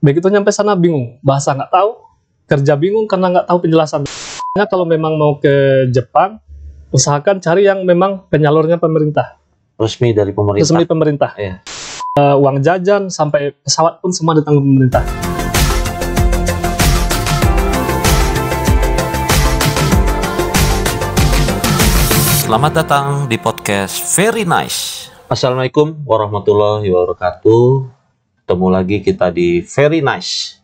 Begitu nyampe sana bingung, bahasa nggak tahu, kerja bingung karena nggak tahu penjelasan. Kalau memang mau ke Jepang, usahakan cari yang memang penyalurnya pemerintah. Resmi dari pemerintah. Resmi pemerintah. Iya. Uang jajan sampai pesawat pun semua ditanggung pemerintah. Selamat datang di podcast Very Nice. Assalamualaikum warahmatullahi wabarakatuh. Ketemu lagi kita di Very Nice.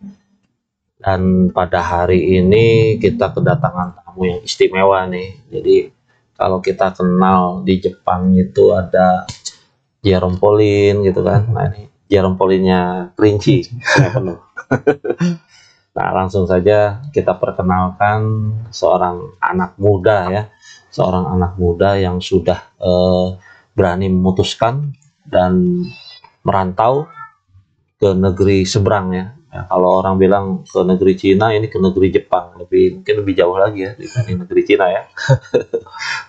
Dan pada hari ini kita kedatangan tamu yang istimewa nih. Jadi kalau kita kenal di Jepang itu ada Jerome Pauline gitu kan. Nah ini Jerome Pauline-nya Kerinci. Nah langsung saja kita perkenalkan seorang anak muda ya. Seorang anak muda yang sudah berani memutuskan dan merantau ke negeri seberang ya. Kalau orang bilang ke negeri Cina, ini ke negeri Jepang, mungkin lebih jauh lagi ya dibanding negeri Cina ya.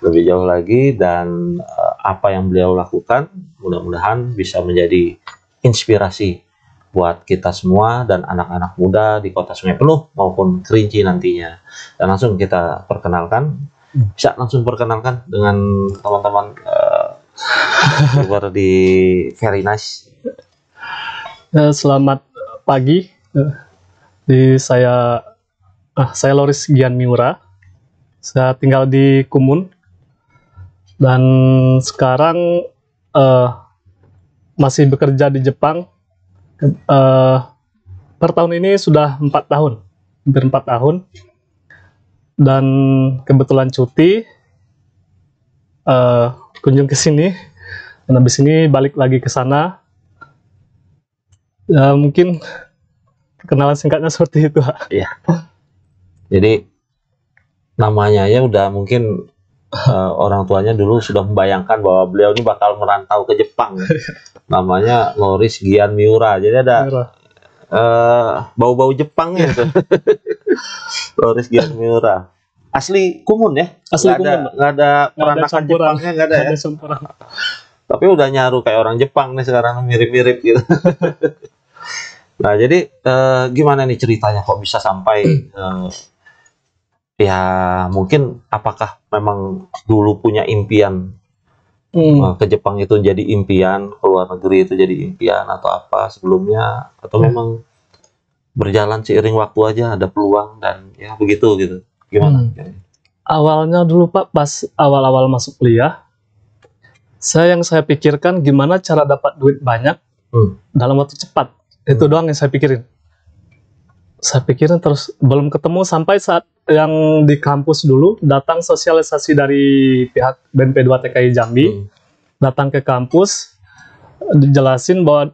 Lebih jauh lagi, dan apa yang beliau lakukan mudah-mudahan bisa menjadi inspirasi buat kita semua dan anak-anak muda di Kota Sungai Penuh maupun Kerinci nantinya. Dan langsung kita perkenalkan. Bisa langsung perkenalkan dengan teman-teman di Very Nice. Selamat pagi. Saya Loris Gian Miura. Saya tinggal di Kumun dan sekarang masih bekerja di Jepang. Per tahun ini sudah 4 tahun, hampir 4 tahun. Dan kebetulan cuti, kunjung ke sini, dan habis ini balik lagi ke sana. Ya, mungkin perkenalan singkatnya seperti itu. Iya. Jadi namanya ya udah mungkin orang tuanya dulu sudah membayangkan bahwa beliau ini bakal merantau ke Jepang. Namanya Loris Gian Miura. Jadi ada bau-bau Jepang ya. Loris Gian Miura. Asli Kumun ya? Asli Kumun. Nggak ada peranakan Jepangnya, nggak ada ya? Tapi udah nyaru kayak orang Jepang nih sekarang, mirip-mirip gitu. Nah jadi gimana nih ceritanya kok bisa sampai ya mungkin apakah memang dulu punya impian ke Jepang itu jadi impian, ke luar negeri itu jadi impian atau apa sebelumnya, atau memang berjalan seiring waktu aja ada peluang dan ya begitu gitu, gimana? Awalnya dulu Pak, pas awal-awal masuk kuliah, yang saya pikirkan gimana cara dapat duit banyak dalam waktu cepat. Itu doang yang saya pikirin. Saya pikirin terus, belum ketemu sampai saat yang di kampus dulu datang sosialisasi dari pihak BNP 2 TKI Jambi, datang ke kampus, dijelasin bahwa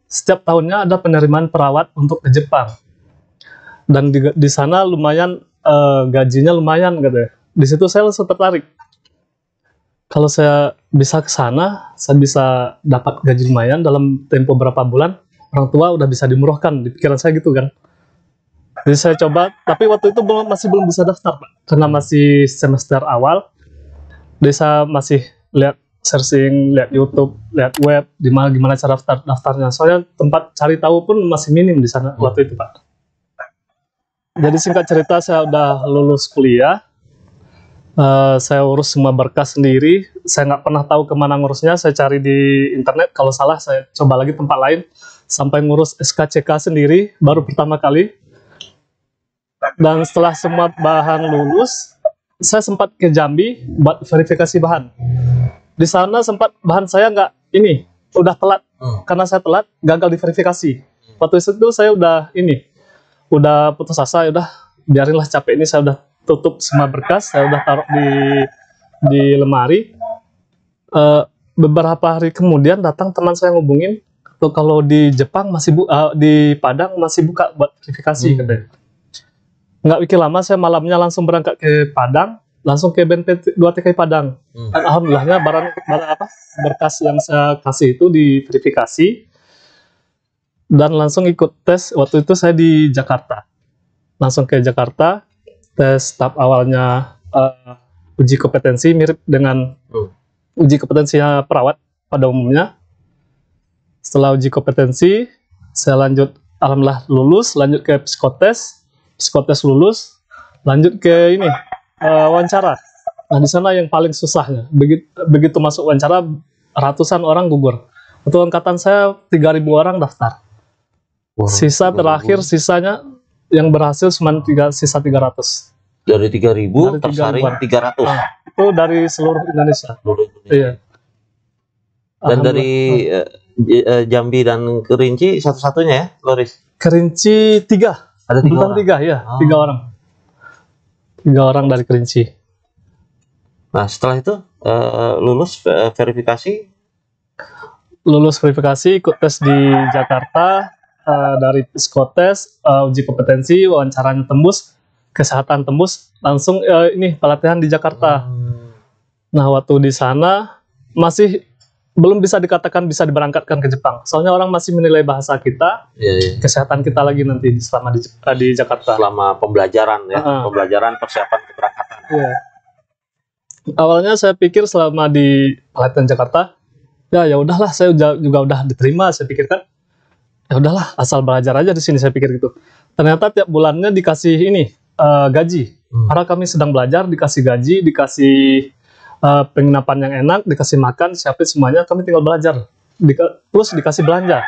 setiap tahunnya ada penerimaan perawat untuk ke Jepang, dan di sana lumayan gajinya lumayan gitu. Di situ saya langsung tertarik. Kalau saya bisa ke sana, saya bisa dapat gaji lumayan dalam tempo berapa bulan, orang tua udah bisa dimurahkan, di pikiran saya gitu kan. Jadi saya coba, tapi waktu itu masih belum bisa daftar Pak, karena masih semester awal. Jadi saya masih lihat searching, lihat YouTube, lihat web, gimana cara daftarnya. Soalnya tempat cari tahu pun masih minim di sana waktu itu Pak. Jadi singkat cerita, saya udah lulus kuliah. Saya urus semua berkas sendiri. Saya nggak pernah tahu kemana ngurusnya. Saya cari di internet. Kalau salah, saya coba lagi tempat lain. Sampai ngurus SKCK sendiri, baru pertama kali. Dan setelah semua bahan lulus, saya sempat ke Jambi buat verifikasi bahan. Di sana sempat bahan saya udah telat. Karena saya telat, gagal diverifikasi. Waktu itu saya udah putus asa. Udah biarinlah, capek ini, saya udah tutup semua berkas, saya udah taruh di lemari. Beberapa hari kemudian datang teman saya ngubungin, kalau di Jepang di Padang masih buka buat verifikasi katanya. Nggak pikir lama, saya malamnya langsung berangkat ke Padang, langsung ke BNP 2 TKI Padang. Alhamdulillahnya berkas yang saya kasih itu diverifikasi dan langsung ikut tes. Waktu itu saya di Jakarta, langsung ke Jakarta. Tes tahap awalnya uji kompetensi, mirip dengan uji kompetensinya perawat pada umumnya. Setelah uji kompetensi, saya lanjut alhamdulillah lulus, lanjut ke psikotes lulus, lanjut ke ini wawancara. Nah di sana yang paling susahnya, begitu masuk wawancara ratusan orang gugur. Untuk angkatan saya 3.000 orang daftar. Wah, Sisa terakhir sisanya yang berhasil cuma sisa 300. dari 3.000 Dari tersaring 3.000-an. 300. Nah, itu dari seluruh Indonesia. Seluruh Indonesia. Iya. Dan dari Jambi dan Kerinci satu-satunya ya, Loris? Kerinci 3. Ada 3 Bukan orang? 3 ya, Oh. 3 orang. 3 orang dari Kerinci. Nah setelah itu lulus verifikasi. Lulus verifikasi, ikut tes di Jakarta, dari psikotes, uji kompetensi, wawancaranya tembus, kesehatan tembus, langsung ini pelatihan di Jakarta. Nah waktu di sana masih belum bisa dikatakan bisa diberangkatkan ke Jepang. Soalnya orang masih menilai bahasa kita, Iya. kesehatan kita lagi nanti selama di Jakarta. Selama pembelajaran ya, pembelajaran persiapan keberangkatan. Iya. Awalnya saya pikir selama di pelatihan Jakarta, ya udahlah, saya juga udah diterima. Saya pikirkan, ya udahlah, asal belajar aja di sini. Saya pikir gitu. Ternyata tiap bulannya dikasih ini gaji. Karena kami sedang belajar, dikasih gaji, dikasih penginapan yang enak, dikasih makan, siapin semuanya. Kami tinggal belajar, plus dikasih belanja.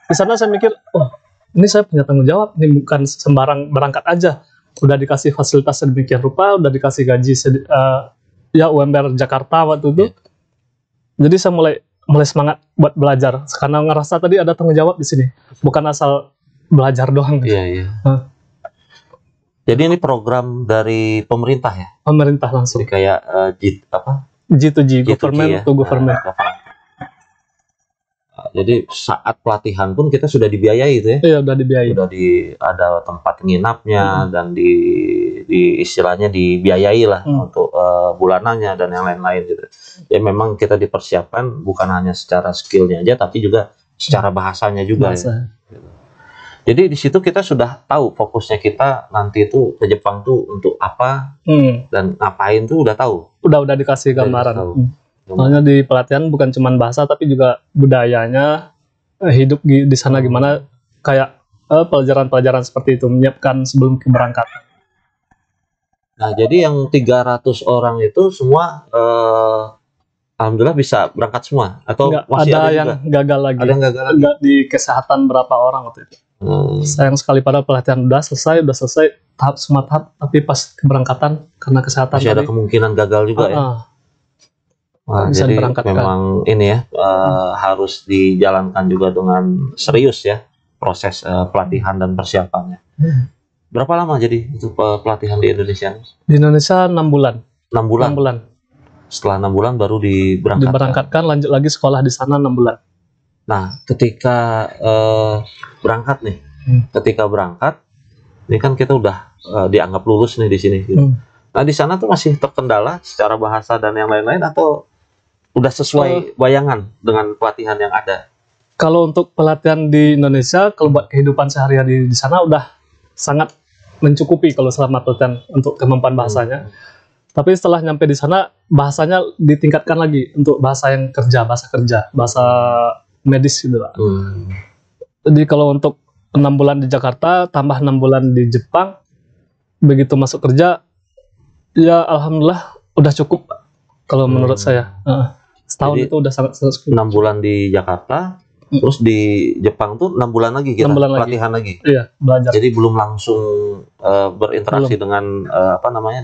Di sana saya mikir, oh ini saya punya tanggung jawab, ini bukan sembarang berangkat aja. Udah dikasih fasilitas sedemikian rupa, udah dikasih gaji ya UMR Jakarta waktu itu. Jadi saya mulai semangat buat belajar karena ngerasa tadi ada tanggung jawab di sini, bukan asal belajar doang. Iya. Jadi ini program dari pemerintah ya? Pemerintah langsung. Jadi kayak G2G, G2G government ya? to government. Jadi saat pelatihan pun kita sudah dibiayai itu ya? Iya, udah dibiayai. Sudah ada tempat nginapnya dan di istilahnya dibiayai lah untuk bulanannya dan yang lain-lain gitu. Ya memang kita dipersiapkan bukan hanya secara skillnya aja, tapi juga secara bahasanya juga. Ya. Jadi di situ kita sudah tahu fokusnya kita nanti itu ke Jepang tuh untuk apa dan ngapain tuh udah tahu. Udah dikasih gambaran. Soalnya di pelatihan bukan cuma bahasa tapi juga budayanya, hidup di sana gimana, kayak pelajaran-pelajaran seperti itu menyiapkan sebelum keberangkatan. Nah, jadi yang 300 orang itu semua alhamdulillah bisa berangkat semua atau masih ada yang juga? Gagal lagi. Ada yang gagal lagi? Enggak, di kesehatan berapa orang waktu itu. Sayang sekali, pada pelatihan udah selesai semua tahap, tapi pas keberangkatan karena kesehatan masih ada kemungkinan gagal juga ya. Wah, jadi memang ini ya harus dijalankan juga dengan serius ya proses pelatihan dan persiapannya. Berapa lama jadi itu pelatihan di Indonesia? Di Indonesia 6 bulan. 6 bulan. 6 bulan. Setelah 6 bulan baru diberangkatkan, lanjut lagi sekolah di sana 6 bulan. Nah, ketika berangkat nih, ketika berangkat, ini kan kita udah dianggap lulus nih di sini. Gitu. Nah, di sana tuh masih terkendala secara bahasa dan yang lain-lain atau udah sesuai bayangan dengan pelatihan yang ada? Kalau untuk pelatihan di Indonesia, kalau buat kehidupan sehari-hari di sana udah sangat mencukupi kalau selama pelatihan untuk kemampuan bahasanya. Tapi setelah nyampe di sana, bahasanya ditingkatkan lagi untuk bahasa yang bahasa medis gitu lah. Jadi kalau untuk 6 bulan di Jakarta, tambah 6 bulan di Jepang, begitu masuk kerja, ya alhamdulillah udah cukup kalau menurut saya. Setahun. Jadi, itu udah sangat cukup. 6 bulan di Jakarta, terus di Jepang tuh 6 bulan lagi kita pelatihan lagi. Iya, belajar. Jadi belum langsung berinteraksi dengan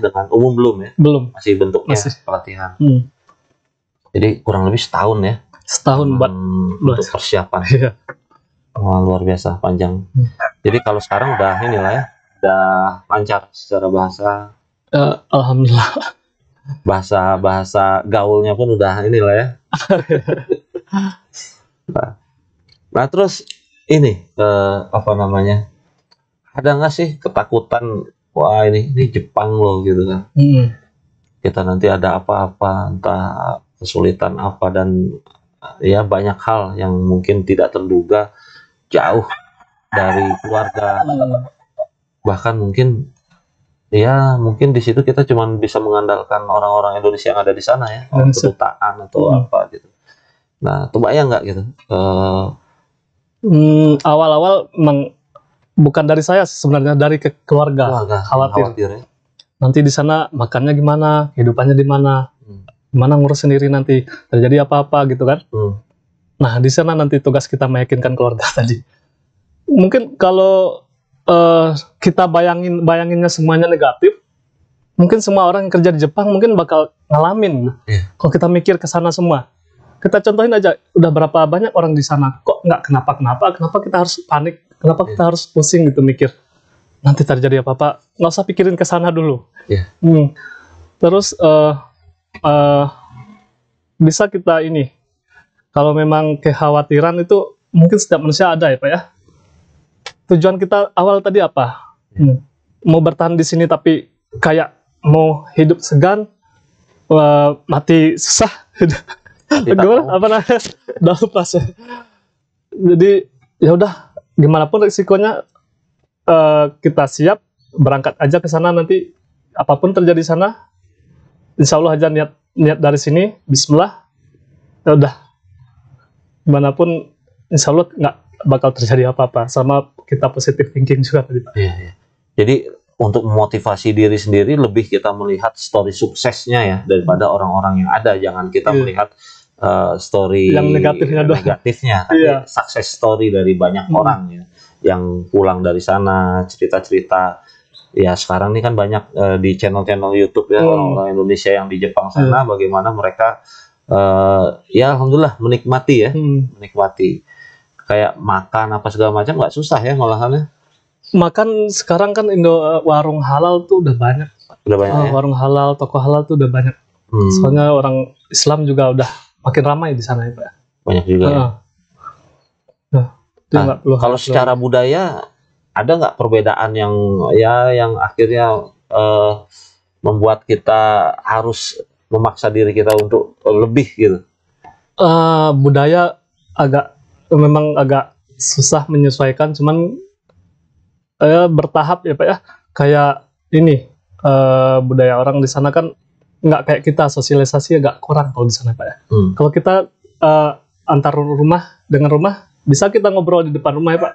dengan umum belum ya? Belum. Masih bentuknya pelatihan. Jadi kurang lebih setahun ya? Setahun buat untuk persiapan. Iya. Wah, luar biasa panjang. Jadi kalau sekarang udah inilah ya, udah lancar secara bahasa. Alhamdulillah. Bahasa gaulnya pun udah inilah ya. Nah terus ini ada nggak sih ketakutan, wah ini Jepang loh gitu kan? Kita nanti ada apa-apa, entah kesulitan apa, dan ya banyak hal yang mungkin tidak terduga, jauh dari keluarga, bahkan mungkin di situ kita cuma bisa mengandalkan orang-orang Indonesia yang ada di sana ya, kedutaan atau apa gitu. Nah, kebayang nggak gitu? Awal-awal memang bukan dari saya sih sebenarnya, dari keluarga. Keluarga Khawatir. ya. Nanti di sana makannya gimana, kehidupannya di mana, Hmm. gimana ngurus sendiri nanti terjadi apa-apa gitu kan. Hmm. Nah, di sana nanti tugas kita meyakinkan keluarga tadi. Mungkin kalau kita bayanginnya semuanya negatif, mungkin semua orang yang kerja di Jepang mungkin bakal ngalamin. Iya. Kalau kita mikir ke sana semua, kita contohin aja, udah berapa banyak orang di sana kok nggak kenapa kita harus panik, kenapa kita harus pusing gitu mikir nanti terjadi apa-apa, nggak usah pikirin ke sana dulu. Iya. Terus bisa kita ini, kalau memang kekhawatiran itu mungkin setiap manusia ada ya Pak ya. Tujuan kita awal tadi apa? Mau bertahan di sini tapi kayak mau hidup segan, mati susah. Gimana? Apa namanya? Udah lupa saya. Jadi ya udah, gimana pun risikonya kita siap berangkat aja ke sana, nanti apapun terjadi di sana, insya Allah aja niat dari sini, Bismillah, ya udah, gimana pun insya Allah nggak bakal terjadi apa-apa, sama kita positive thinking juga tadi Pak. Iya. Jadi untuk memotivasi diri sendiri lebih kita melihat story suksesnya ya daripada orang-orang yang ada. Jangan kita melihat story yang negatifnya tapi success story dari banyak orang ya yang pulang dari sana, cerita-cerita. Ya sekarang ini kan banyak di channel-channel YouTube ya orang-orang Indonesia yang di Jepang sana, bagaimana mereka ya alhamdulillah menikmati menikmati. Kayak makan apa segala macam nggak susah ya malahannya. Makan sekarang kan warung halal tuh udah banyak. Udah banyak ya? Warung halal, toko halal tuh udah banyak. Soalnya orang Islam juga udah makin ramai di sana ya Pak. Banyak juga ya. Kalau secara budaya ada nggak perbedaan yang akhirnya membuat kita harus memaksa diri kita untuk lebih gitu? Budaya memang agak susah menyesuaikan, cuman bertahap ya Pak ya. Kayak ini budaya orang di sana kan nggak kayak kita, sosialisasi agak kurang kalau di sana Pak ya. Kalau kita antar rumah dengan rumah bisa kita ngobrol di depan rumah ya Pak.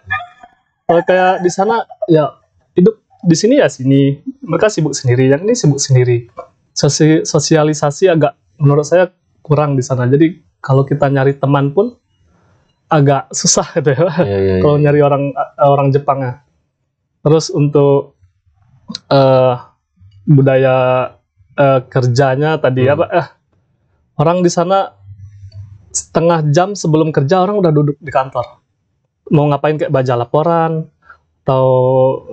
Kalau kayak di sana ya hidup di sini ya sini, mereka sibuk sendiri, yang ini sibuk sendiri. Sosialisasi agak menurut saya kurang di sana. Jadi kalau kita nyari teman pun agak susah gitu ya. Kalau nyari orang Jepang ya. Terus untuk budaya kerjanya tadi ya Pak, orang di sana setengah jam sebelum kerja orang udah duduk di kantor. Mau ngapain, kayak baca laporan atau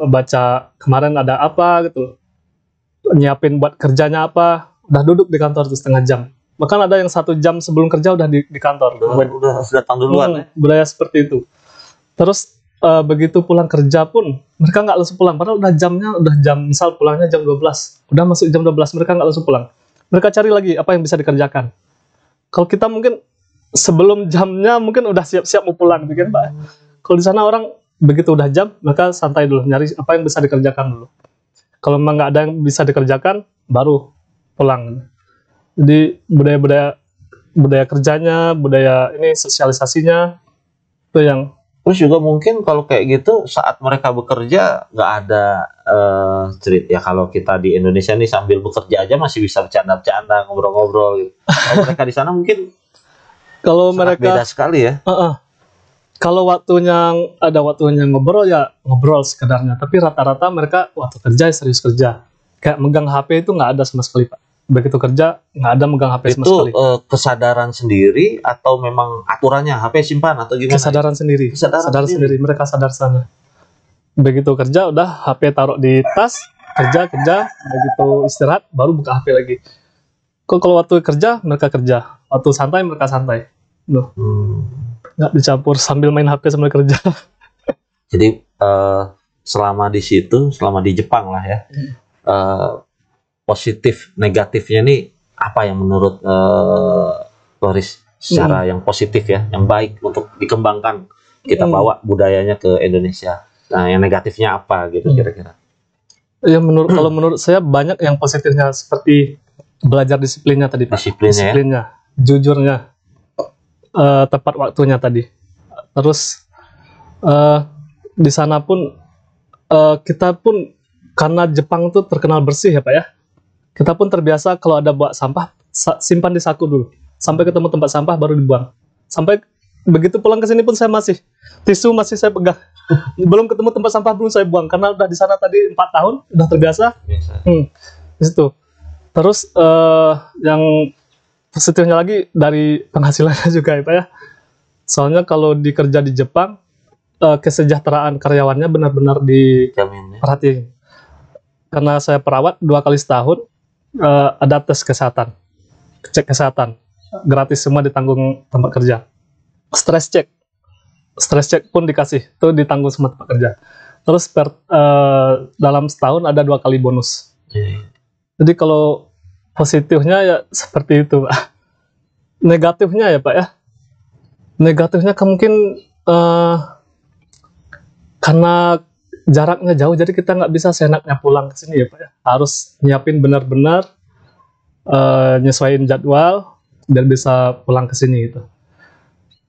baca kemarin ada apa gitu, nyiapin buat kerjanya apa, udah duduk di kantor tuh setengah jam. Bahkan ada yang 1 jam sebelum kerja udah di kantor. Udah datang duluan ya? Budaya seperti itu. Terus begitu pulang kerja pun mereka nggak langsung pulang, padahal udah jam misal pulangnya jam 12, udah masuk jam 12 mereka nggak langsung pulang, mereka cari lagi apa yang bisa dikerjakan. Kalau kita mungkin sebelum jamnya mungkin udah siap-siap mau pulang gitu kan Pak. Kalau di sana orang begitu udah jam mereka santai dulu, nyari apa yang bisa dikerjakan dulu. Kalau memang nggak ada yang bisa dikerjakan baru pulang. Jadi budaya kerjanya, budaya ini sosialisasinya itu yang. Terus juga mungkin kalau kayak gitu saat mereka bekerja nggak ada cerita ya. Kalau kita di Indonesia nih sambil bekerja aja masih bisa bercanda-bercanda, ngobrol-ngobrol gitu. Kalau mereka di sana mungkin kalau mereka beda sekali ya. Kalau ada waktunya ngobrol ya ngobrol sekedarnya, tapi rata-rata mereka waktu kerja ya serius kerja. Kayak megang HP itu nggak ada sama sekali Pak. Begitu kerja nggak ada megang HP sama sekali. Itu kesadaran sendiri atau memang aturannya HP simpan atau gimana? Kesadaran sendiri. Kesadaran sendiri. Mereka sadar sana. Begitu kerja udah HP taruh di tas, kerja. Begitu istirahat baru buka HP lagi. Kalau waktu kerja mereka kerja, waktu santai mereka santai. Loh. Nggak dicampur sambil main HP sambil kerja. Jadi selama di situ, selama di Jepang lah ya, positif negatifnya nih apa yang menurut Loris secara yang positif ya, yang baik untuk dikembangkan, kita bawa budayanya ke Indonesia. Nah, yang negatifnya apa gitu kira-kira? Ya kalau menurut saya banyak yang positifnya, seperti belajar disiplinnya tadi Pak. Disiplinnya, jujurnya, tepat waktunya tadi. Terus di sana pun kita pun karena Jepang tuh terkenal bersih ya Pak ya. Kita pun terbiasa kalau ada buat sampah simpan di saku dulu. Sampai ketemu tempat sampah baru dibuang. Sampai begitu pulang ke sini pun saya tisu masih saya pegang. Belum ketemu tempat sampah belum saya buang karena udah di sana tadi 4 tahun udah terbiasa. Di situ. Terus yang positifnya lagi dari penghasilannya juga ya Pak ya. Soalnya kalau dikerja di Jepang kesejahteraan karyawannya benar-benar diperhatiin. Karena saya perawat 2 kali setahun ada tes kesehatan, cek kesehatan gratis semua ditanggung tempat kerja. Stress check pun dikasih, itu ditanggung semua tempat kerja. Terus dalam setahun ada 2 kali bonus. Jadi kalau positifnya ya seperti itu Pak. Negatifnya ya Pak ya, negatifnya mungkin karena jaraknya jauh, jadi kita nggak bisa seenaknya pulang ke sini ya Pak ya. Harus nyiapin benar-benar, nyesuaiin jadwal biar bisa pulang ke sini gitu.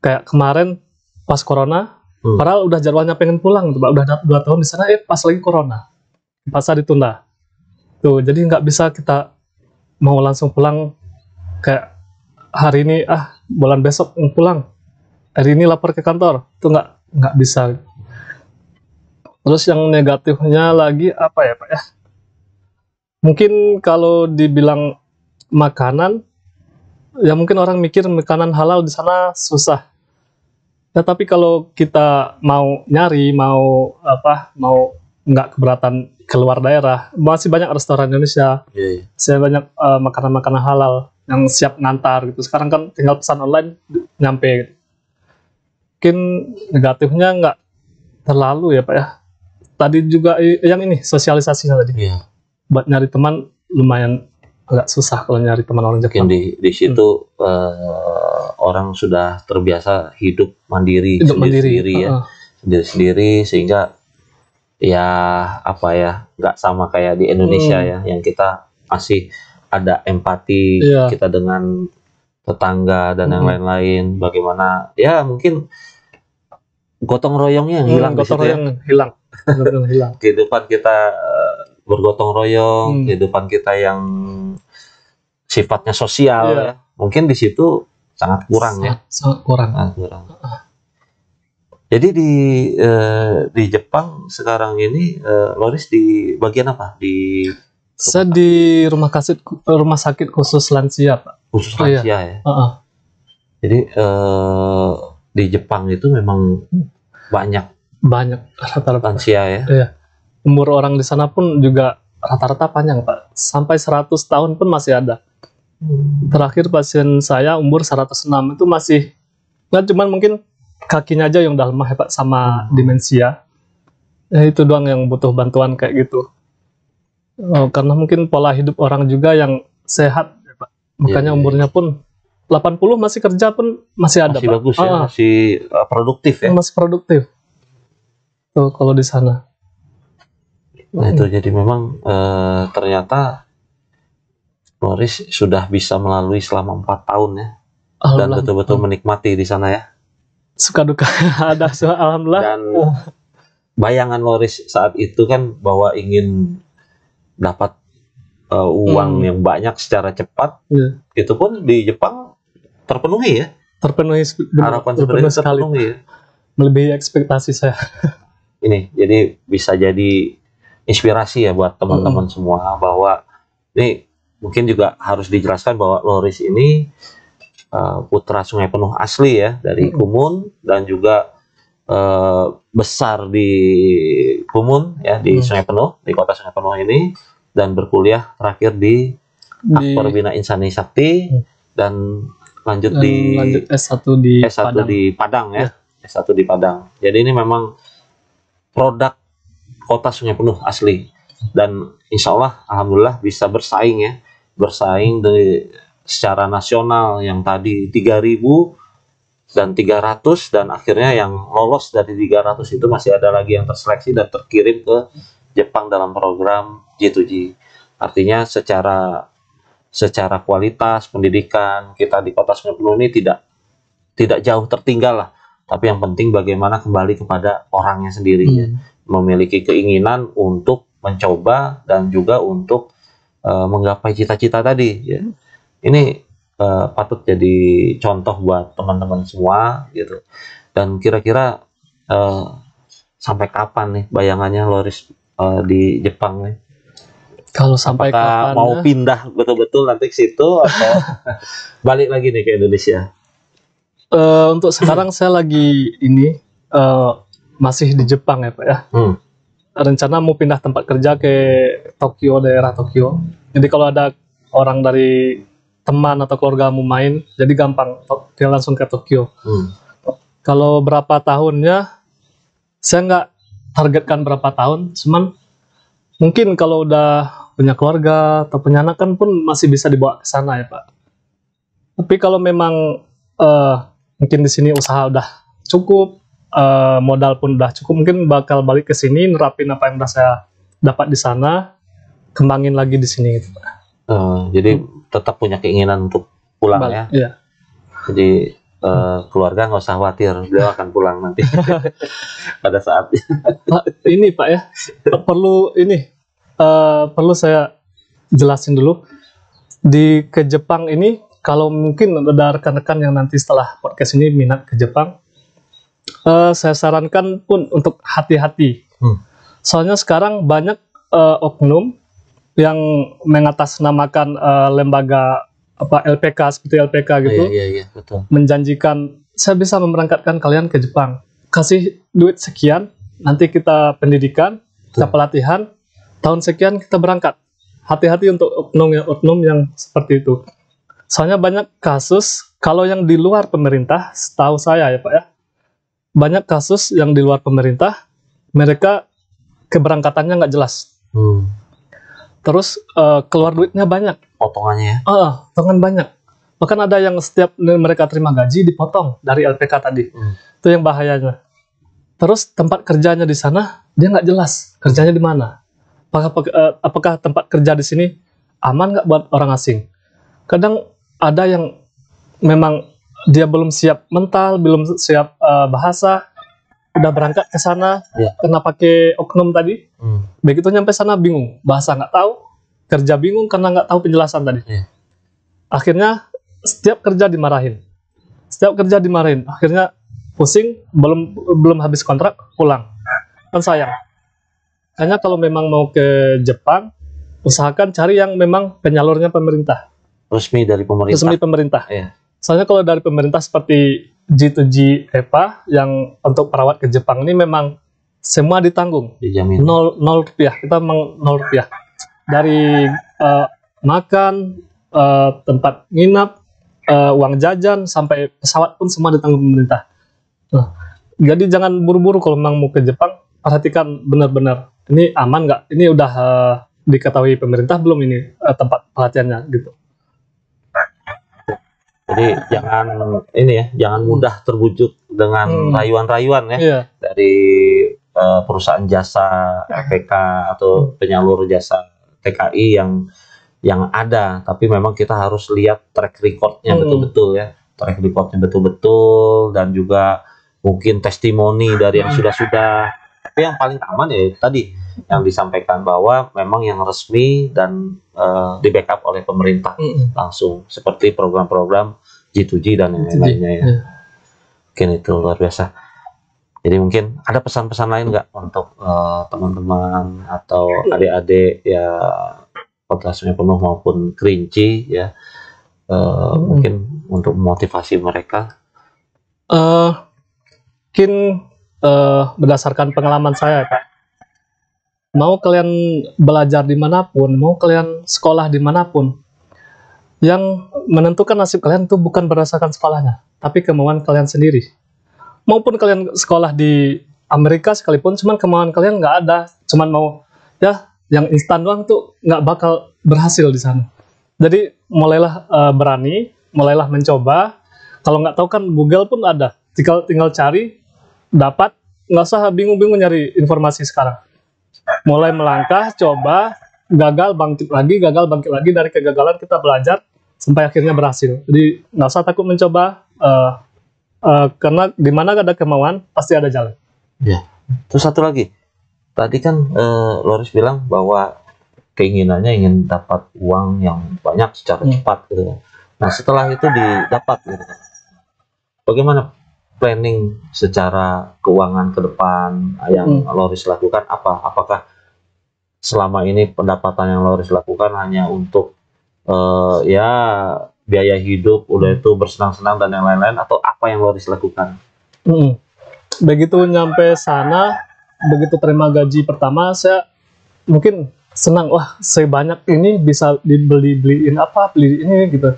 Kayak kemarin pas corona, padahal udah jadwalnya pengen pulang tuh Pak, udah 2 tahun di sana, pas lagi corona, pasar ditunda. Tuh, jadi nggak bisa kita mau langsung pulang kayak hari ini, bulan besok pulang, hari ini lapor ke kantor, itu nggak bisa. Terus yang negatifnya lagi apa ya Pak ya? Mungkin kalau dibilang makanan, ya mungkin orang mikir makanan halal di sana susah. Ya tapi kalau kita mau nyari, mau nggak keberatan keluar daerah, masih banyak restoran Indonesia, masih banyak makanan-makanan halal yang siap ngantar gitu. Sekarang kan tinggal pesan online nyampe gitu. Mungkin negatifnya nggak terlalu ya Pak ya. Tadi juga yang ini sosialisasinya tadi. Buat nyari teman lumayan agak susah kalau nyari teman orang Jepang. Mungkin di situ orang sudah terbiasa hidup mandiri, sendiri-sendiri ya, sendiri-sendiri, sehingga ya nggak sama kayak di Indonesia ya, yang kita masih ada empati kita dengan tetangga dan yang lain-lain. Bagaimana ya, mungkin gotong royongnya yang hilang, hilang. Kehidupan kita bergotong royong, kehidupan kita yang sifatnya sosial ya, mungkin di situ sangat kurang ya. Sangat kurang. Jadi di Jepang sekarang ini Loris di bagian apa? Saya di rumah sakit khusus lansia Pak. Khusus lansia ya. Jadi di Jepang itu memang banyak rata-rata lansia ya. Iya. Umur orang di sana pun juga rata-rata panjang Pak. Sampai 100 tahun pun masih ada. Terakhir pasien saya umur 106 itu masih, nggak cuman mungkin kakinya aja yang udah lemah ya Pak, sama demensia. Ya itu doang yang butuh bantuan kayak gitu. Karena mungkin pola hidup orang juga yang sehat ya Pak. Makanya umurnya pun 80 masih kerja pun masih ada Pak. Bagus ya, masih produktif ya. Masih produktif. Tuh kalau di sana. Nah itu jadi memang ternyata Loris sudah bisa melalui selama 4 tahun ya, dan betul-betul menikmati di sana ya. Suka duka ada, alhamdulillah. Dan bayangan Loris saat itu kan bahwa ingin dapat uang yang banyak secara cepat, itu pun di Jepang terpenuhi ya. Terpenuhi, harapan sebenarnya terpenuhi ya. Melebihi ekspektasi saya. Ini jadi bisa jadi inspirasi ya buat teman-teman semua, bahwa ini mungkin juga harus dijelaskan bahwa Loris ini putra Sungai Penuh asli ya, dari Kumun, dan juga besar di Kumun ya, di Sungai Penuh, di kota Sungai Penuh ini, dan berkuliah terakhir di Akbar Bina Insani Sakti, dan lanjut S1 di Padang. Di Padang ya. S1 di Padang. Jadi ini memang produk kota Sungai Penuh asli, dan insya Allah alhamdulillah bisa bersaing secara nasional, yang tadi 3.000 dan 300, dan akhirnya yang lolos dari 300 itu masih ada lagi yang terseleksi dan terkirim ke Jepang dalam program J2G. Artinya secara kualitas pendidikan kita di kota Sungai Penuh ini tidak jauh tertinggal lah, tapi yang penting bagaimana kembali kepada orangnya sendiri ya. memiliki keinginan untuk mencoba dan juga untuk menggapai cita-cita tadi. Ya. Ini patut jadi contoh buat teman-teman semua gitu. Dan kira-kira sampai kapan nih bayangannya Loris di Jepang nih? Kalau sampai Apakah kapan mau pindah betul-betul nanti ke situ atau balik lagi nih ke Indonesia? Untuk sekarang saya lagi masih di Jepang ya Pak ya. Rencana mau pindah tempat kerja ke Tokyo, daerah Tokyo. Jadi kalau ada orang dari teman atau keluarga mau main, jadi gampang dia langsung ke Tokyo. Kalau berapa tahunnya, saya nggak targetkan berapa tahun, cuman mungkin kalau udah punya keluarga atau punya anak kan pun masih bisa dibawa ke sana ya Pak. Tapi kalau memang mungkin di sini usaha udah cukup, modal pun udah cukup, mungkin bakal balik ke sini nerapin apa yang udah saya dapat di sana, kembangin lagi di sini gitu Pak. Jadi tetap punya keinginan untuk pulang ya. Iya. Jadi keluarga nggak usah khawatir, beliau akan pulang nanti pada saatnya. Pak, ini Pak ya, perlu saya jelasin dulu. Ke Jepang ini, kalau mungkin ada rekan-rekan yang nanti setelah podcast ini minat ke Jepang, saya sarankan pun untuk hati-hati. Soalnya sekarang banyak oknum yang mengatasnamakan lembaga LPK seperti LPK gitu, Iya, betul. menjanjikan saya bisa memberangkatkan kalian ke Jepang, kasih duit sekian, nanti kita pendidikan, kita pelatihan, tahun sekian kita berangkat. Hati-hati untuk oknum yang seperti itu. Soalnya banyak kasus, kalau yang di luar pemerintah, setahu saya ya Pak ya, banyak kasus yang di luar pemerintah, mereka keberangkatannya nggak jelas. Terus keluar duitnya banyak. Potongannya ya? Potongan banyak. Bahkan ada yang setiap mereka terima gaji dipotong dari LPK tadi. Itu yang bahayanya. Terus tempat kerjanya di sana, dia nggak jelas kerjanya di mana. Apakah tempat kerja di sini aman nggak buat orang asing? Kadang ada yang memang dia belum siap mental, belum siap bahasa, udah berangkat ke sana, kena pakai oknum tadi. Begitu nyampe sana bingung, bahasa nggak tahu, kerja bingung karena nggak tahu penjelasan tadi. Akhirnya setiap kerja dimarahin, akhirnya pusing, belum habis kontrak pulang, kan sayang. Hanya kalau memang mau ke Jepang, usahakan cari yang memang penyalurnya pemerintah. Resmi dari pemerintah. Resmi pemerintah. Iya. Soalnya kalau dari pemerintah seperti G2G EPA yang untuk perawat ke Jepang ini memang semua ditanggung. Dijamin. 0 rupiah. Kita memang 0 rupiah. Dari makan, tempat nginap, uang jajan, sampai pesawat pun semua ditanggung pemerintah. Nah, jadi jangan buru-buru kalau memang mau ke Jepang, perhatikan benar-benar. Ini aman nggak? Ini udah diketahui pemerintah belum ini tempat pelatihannya gitu. Jadi jangan mudah terbujuk dengan rayuan-rayuan ya. Iya. Dari perusahaan jasa LPK atau penyalur jasa TKI yang ada, tapi memang kita harus lihat track recordnya betul-betul ya, track recordnya betul-betul, dan juga mungkin testimoni dari yang sudah-sudah. Tapi yang paling aman ya tadi yang disampaikan bahwa memang yang resmi dan di backup oleh pemerintah langsung, seperti program-program G2G dan yang lainnya ya. Mungkin itu luar biasa. Jadi mungkin ada pesan-pesan lain nggak untuk teman-teman atau adik-adik ya, podcastnya penuh maupun kerinci ya, mungkin untuk memotivasi mereka? Mungkin berdasarkan pengalaman saya Pak, mau kalian belajar dimanapun, mau kalian sekolah dimanapun, yang menentukan nasib kalian itu bukan berdasarkan sekolahnya, tapi kemauan kalian sendiri. Maupun kalian sekolah di Amerika sekalipun, cuman kemauan kalian nggak ada, cuman mau ya yang instan doang tuh nggak bakal berhasil di sana. Jadi mulailah berani, mulailah mencoba. Kalau nggak tahu kan Google pun ada, tinggal cari, dapat, nggak usah bingung-bingung nyari informasi sekarang. Mulai melangkah, coba, gagal bangkit lagi, dari kegagalan kita belajar sampai akhirnya berhasil. Jadi nggak usah takut mencoba, karena di mana ada kemauan pasti ada jalan. Ya. Terus satu lagi, tadi kan Loris bilang bahwa keinginannya ingin dapat uang yang banyak secara cepat gitu kan. Nah setelah itu didapat gitu kan, bagaimana planning secara keuangan ke depan yang Loris lakukan? Apakah selama ini pendapatan yang Loris lakukan hanya untuk ya biaya hidup, udah itu bersenang-senang dan yang lain-lain, atau apa yang Loris lakukan? Begitu nyampe sana, begitu terima gaji pertama, saya mungkin senang, wah sebanyak ini bisa beliin apa, beli ini gitu.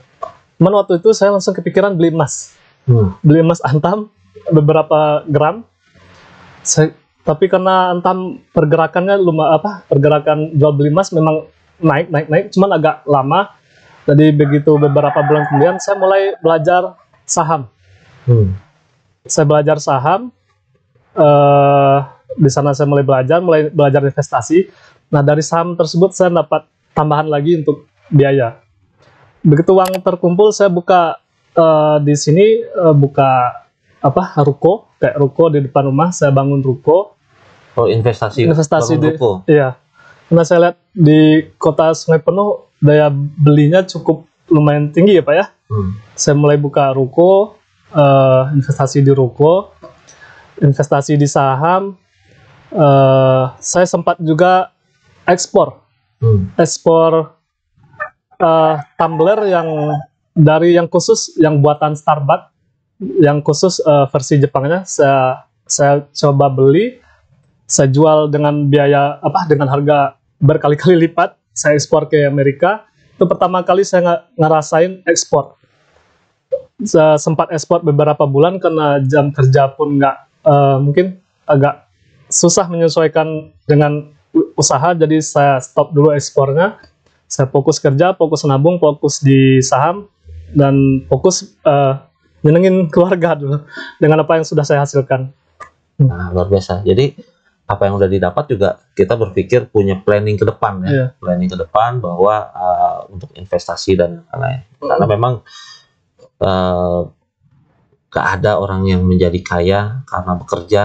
Cuman waktu itu saya langsung kepikiran beli emas. Beli emas antam beberapa gram. Tapi karena antam pergerakannya pergerakan jual beli emas memang naik, cuman agak lama. Jadi begitu beberapa bulan kemudian saya mulai belajar saham. Saya belajar saham. Di sana saya mulai belajar investasi. Nah dari saham tersebut saya dapat tambahan lagi untuk biaya. Begitu uang terkumpul, saya buka di sini buka ruko, kayak ruko di depan rumah. Saya bangun ruko. Oh, investasi di ruko. Iya. Karena saya lihat di kota Sungai Penuh daya belinya cukup lumayan tinggi ya Pak ya. Saya mulai buka ruko, investasi di ruko, investasi di saham. Saya sempat juga ekspor tumbler yang khusus, yang buatan Starbucks, yang khusus versi Jepangnya. Saya coba beli, saya jual dengan dengan harga berkali-kali lipat. Saya ekspor ke Amerika. Itu pertama kali saya ngerasain ekspor. Saya sempat ekspor beberapa bulan karena jam kerja pun mungkin agak susah menyesuaikan dengan usaha, jadi saya stop dulu ekspornya. Saya fokus kerja, fokus nabung, fokus di saham, dan fokus nyenengin keluarga dulu dengan apa yang sudah saya hasilkan. Nah, luar biasa. Jadi apa yang udah didapat juga kita berpikir punya planning ke depan ya. Planning ke depan bahwa untuk investasi dan lain-lain. Karena memang gak ada orang yang menjadi kaya karena bekerja,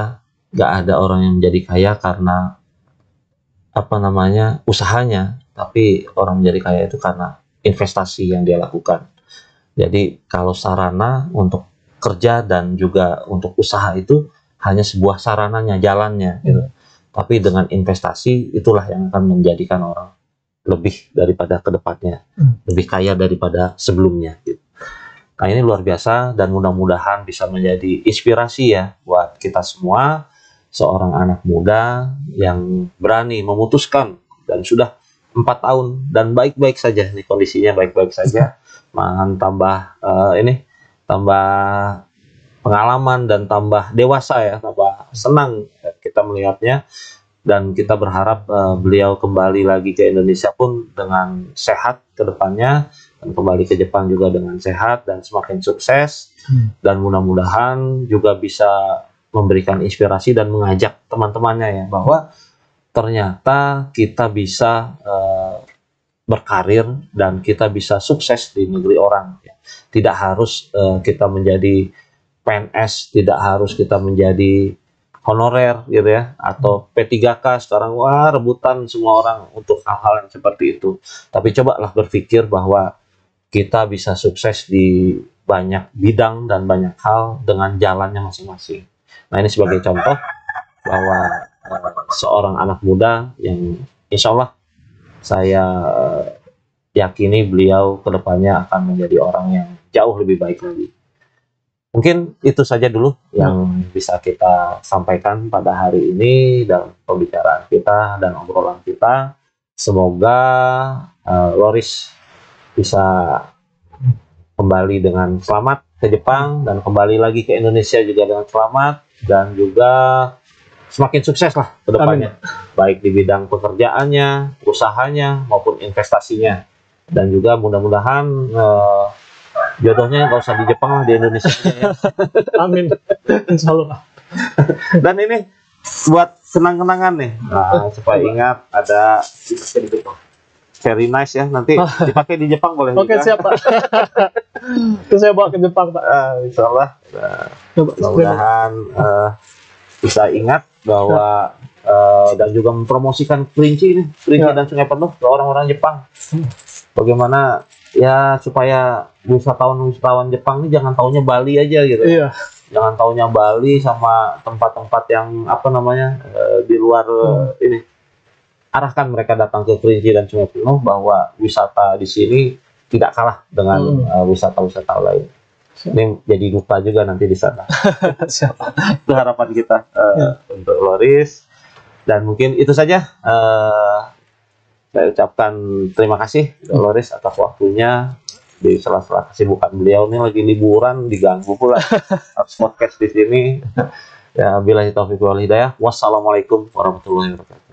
gak ada orang yang menjadi kaya karena usahanya, tapi orang menjadi kaya itu karena investasi yang dia lakukan. Jadi kalau sarana untuk kerja dan juga untuk usaha itu hanya sebuah sarananya, jalannya gitu. Tapi dengan investasi itulah yang akan menjadikan orang lebih daripada kedepannya, lebih kaya daripada sebelumnya gitu. Nah ini luar biasa, dan mudah-mudahan bisa menjadi inspirasi ya buat kita semua. Seorang anak muda yang berani memutuskan, dan sudah 4 tahun dan baik-baik saja nih, kondisinya baik-baik saja. Malahan tambah tambah pengalaman dan tambah dewasa ya, tambah senang kita melihatnya. Dan kita berharap beliau kembali lagi ke Indonesia pun dengan sehat ke depannya, dan kembali ke Jepang juga dengan sehat dan semakin sukses. Dan mudah-mudahan juga bisa memberikan inspirasi dan mengajak teman-temannya ya, bahwa ternyata kita bisa berkarir dan kita bisa sukses di negeri orang ya. Tidak harus kita menjadi PNS, tidak harus kita menjadi honorer gitu ya, atau P3K sekarang rebutan semua orang untuk hal-hal yang seperti itu. Tapi cobalah berpikir bahwa kita bisa sukses di banyak bidang dan banyak hal dengan jalannya masing-masing. Nah ini sebagai contoh bahwa seorang anak muda yang insya Allah saya yakini beliau kedepannya akan menjadi orang yang jauh lebih baik lagi. Mungkin itu saja dulu yang bisa kita sampaikan pada hari ini dalam pembicaraan kita dan obrolan kita. Semoga Loris bisa kembali dengan selamat ke Jepang dan kembali lagi ke Indonesia juga dengan selamat, dan juga semakin sukses lah ke depannya. Baik di bidang pekerjaannya, usahanya, maupun investasinya. Dan juga mudah-mudahan jodohnya nggak usah di Jepang lah, di Indonesia ya. Amin. Insya Allah. Dan ini buat kenang-kenangan nih, supaya ingat ada Very Nice ya, nanti dipakai di Jepang boleh. Oke, siap Pak. Itu saya bawa ke Jepang Pak. Insya Allah. Mudah-mudahan bisa ingat bahwa dan juga mempromosikan Kerinci dan Sungai Penuh ke orang-orang Jepang. Bagaimana ya supaya wisatawan Jepang ini jangan taunya Bali aja gitu. Iya. Jangan taunya Bali sama tempat-tempat yang apa namanya di luar ini. Arahkan mereka datang ke Kerinci dan Sungai Penuh bahwa wisata di sini tidak kalah dengan wisata-wisata lain. Ini jadi duta juga nanti di sana. Siapa? Itu harapan kita untuk Loris. Dan mungkin itu saja. Saya ucapkan terima kasih Loris atas waktunya di sela-sela kesibukan beliau ini lagi liburan, diganggu pula harus podcast di sini. Ya, billahi taufiq wal hidayah. Wassalamualaikum warahmatullahi wabarakatuh.